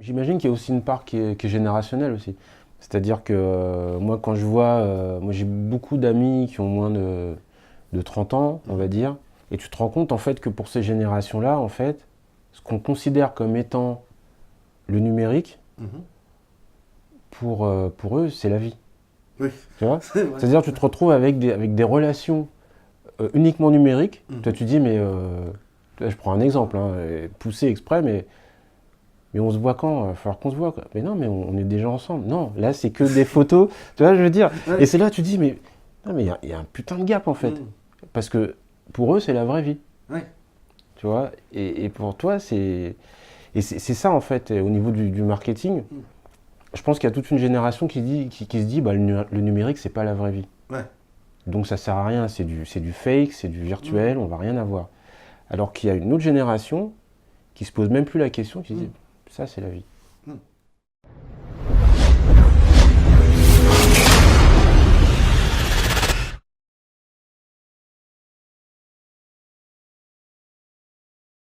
J'imagine qu'il y a aussi une part qui est générationnelle aussi. C'est-à-dire que moi, quand je vois, moi j'ai beaucoup d'amis qui ont moins de 30 ans, on va dire, et tu te rends compte en fait que pour ces générations-là, en fait, ce qu'on considère comme étant le numérique, Mhm. pour eux, c'est la vie. Oui, Tu vois? c'est vrai. C'est-à-dire que tu te retrouves avec des relations uniquement numériques. Toi, Mhm. tu dis, mais là, je prends un exemple, hein, poussé exprès, mais on se voit quand? Il va falloir qu'on se voit, quoi. Mais non, mais on est déjà ensemble. Non, là, c'est que des photos. Tu vois, je veux dire. Et Ouais. c'est là, tu dis, mais non, mais il y a un putain de gap, en fait. Mhm. Parce que pour eux, c'est la vraie vie. Ouais. Tu vois? Et pour toi, c'est. Et c'est ça, en fait, au niveau du marketing. Mhm. Je pense qu'il y a toute une génération qui se dit, bah, le numérique, c'est pas la vraie vie. Ouais. Donc ça sert à rien, c'est du fake, c'est du Mhm. virtuel, on va rien avoir. Alors qu'il y a une autre génération qui se pose même plus la question, qui se dit, Mhm. ça, c'est la vie.